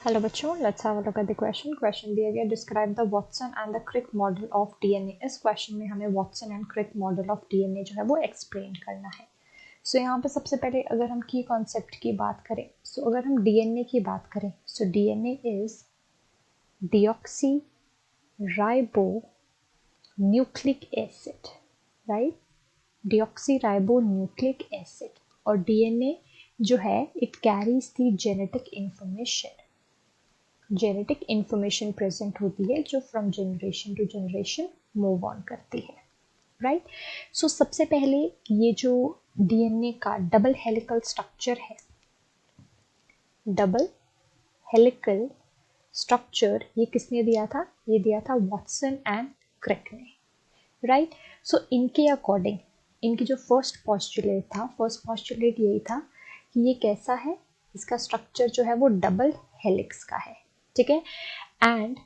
Hello बच्चों, let's have a look at the question दिया गया, describe the Watson and the Crick model of DNA. इस question में हमें Watson and Crick model of DNA जो है वो एक्सप्लेन करना है। सो यहाँ पे सबसे पहले अगर हम की कॉन्सेप्ट की बात करें, सो अगर हम डीएनए की बात करें, so DNA is deoxyribonucleic acid, right, deoxyribonucleic acid. और डीएनए जो है it carries the genetic information present होती है जो from generation to generation move on करती है, राइट। सो सबसे पहले ये जो डीएनए का डबल हेलिकल स्ट्रक्चर है, डबल हेलिकल स्ट्रक्चर ये किसने दिया था? ये दिया था वाटसन एंड क्रिक ने, राइट। सो इनके अकॉर्डिंग इनकी जो फर्स्ट पॉस्टुलेट यही था कि ये कैसा है, इसका स्ट्रक्चर जो है वो डबल हेलिक्स का है, ठीक है। एंड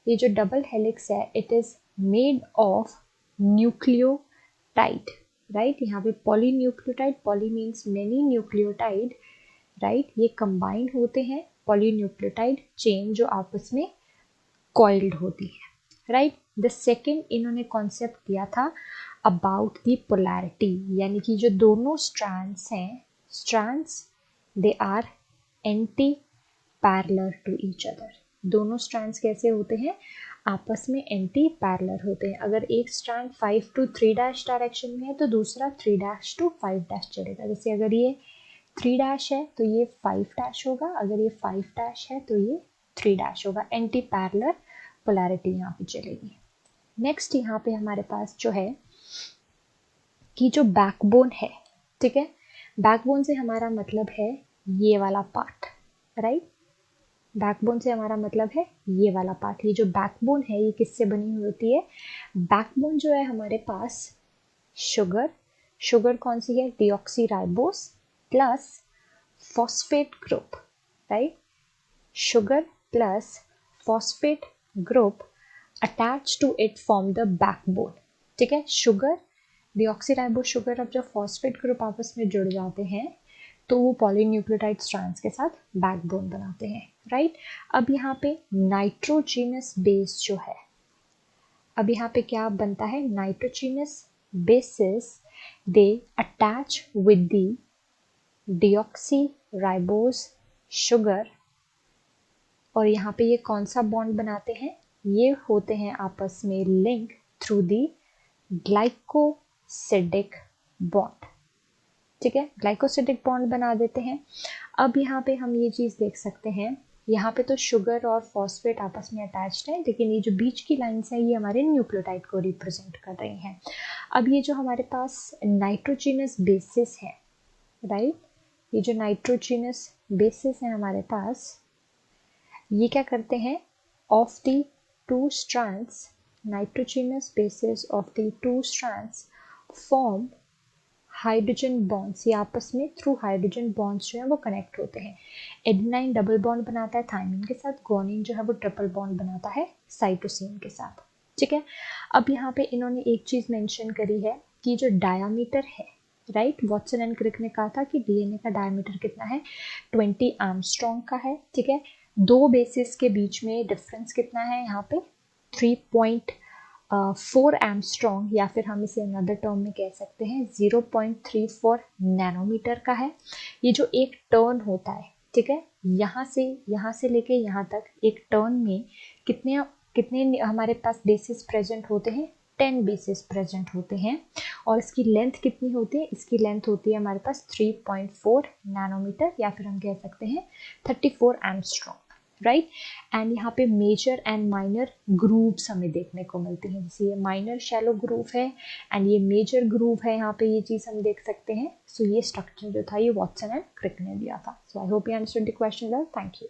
ये जो डबल हेलिक्स है it is made of nucleotide, right. यहाँ पे polynucleotide, poly means many, nucleotide, right, ये कंबाइंड होते हैं पॉलीन्यूक्लियोटाइड चेन जो आपस में कॉइल्ड होती है, राइट। द सेकेंड इन्होंने कॉन्सेप्ट दिया था अबाउट द पोलैरिटी, यानी कि जो दोनों स्ट्रैंड्स हैं, strands they are antiparallel to each other. दोनों स्ट्रैंड्स कैसे होते हैं? आपस में एंटी पैरेलल होते हैं। अगर एक स्ट्रैंड 5 to 3' डायरेक्शन में है तो दूसरा 3' to 5' चलेगा। जैसे अगर ये 3' है तो ये 5' होगा, अगर ये 5' है तो ये 3' होगा। एंटी पैरेलल पोलैरिटी यहाँ पे चलेगी। नेक्स्ट यहाँ पे हमारे पास जो है कि जो बैकबोन है, ठीक है, बैकबोन से हमारा मतलब है ये वाला पार्ट, राइट। बैकबोन से हमारा मतलब है ये वाला पार्ट। ये जो बैकबोन है ये किससे बनी हुई होती है? बैकबोन जो है हमारे पास शुगर कौन सी है? Deoxyribose plus phosphate group, right. Sugar plus phosphate group attach to it form the backbone, ठीक है। शुगर, डीऑक्सीराइबोस शुगर, अब जब फॉस्फेट ग्रुप आपस में जुड़ जाते हैं तो वो पॉलीन्यूक्लियोटाइड स्ट्रैंड्स के साथ बैकबोन बनाते हैं, राइट। अब यहाँ पे नाइट्रोजीनस बेस जो है, अब यहाँ पे क्या बनता है? Nitrogenous basis they attach with the deoxyribose sugar, और यहाँ पे ये कौन सा बॉन्ड बनाते हैं? ये होते हैं आपस में link through the glycosidic bond, ठीक है, ग्लाइकोसिडिक बॉन्ड बना देते हैं। अब यहाँ पे हम ये चीज़ देख सकते हैं, यहाँ पे तो शुगर और फॉस्फेट आपस में अटैच्ड है, लेकिन ये जो बीच की लाइन्स है ये हमारे न्यूक्लियोटाइड को रिप्रेजेंट कर रही हैं। अब ये जो हमारे पास नाइट्रोजीनस बेसिस है, राइट, ये जो नाइट्रोजीनस बेसिस है हमारे पास, ये क्या करते हैं? Of the two strands, nitrogenous basis of the two strands form hydrogen bonds. ये आपस में थ्रू हाइड्रोजन बॉन्ड्स जो है वो कनेक्ट होते हैं। एडेनाइन डबल बॉन्ड बनाता है थायमिन के साथ, गुआनिन जो है वो ट्रिपल बॉन्ड बनाता है साइटोसिन के साथ, ठीक है। अब यहाँ पे इन्होंने एक चीज मेंशन करी है कि जो डायामीटर है, राइट, वाटसन एंड क्रिक ने कहा था कि डीएनए का डायमीटर कितना है? 20 एंगस्ट्रॉम का है, ठीक है। दो बेसिस के बीच में डिफरेंस कितना है? यहाँ पे 3.4 एंगस्ट्रॉम, या फिर हम इसे अनदर टर्म में कह सकते हैं 0.34 नैनोमीटर का है। ये जो एक टर्न होता है, ठीक है, यहाँ से लेके यहाँ तक एक टर्न में कितने हमारे पास बेसिस प्रेजेंट होते हैं? 10 बेसिस प्रेजेंट होते हैं। और इसकी लेंथ कितनी होती है? इसकी लेंथ होती है हमारे पास 3.4 नैनोमीटर, या फिर हम कह सकते हैं 34 एंगस्ट्रॉम, राइट। एंड यहाँ पे मेजर एंड माइनर ग्रूव्स हमें देखने को मिलते हैं। जैसे ये माइनर शैलो ग्रूव है एंड ये मेजर ग्रूव है, यहाँ पे ये चीज़ हम देख सकते हैं। सो ये स्ट्रक्चर जो था ये वाटसन एंड क्रिक ने दिया था। So I hope you understood the question well. Thank you.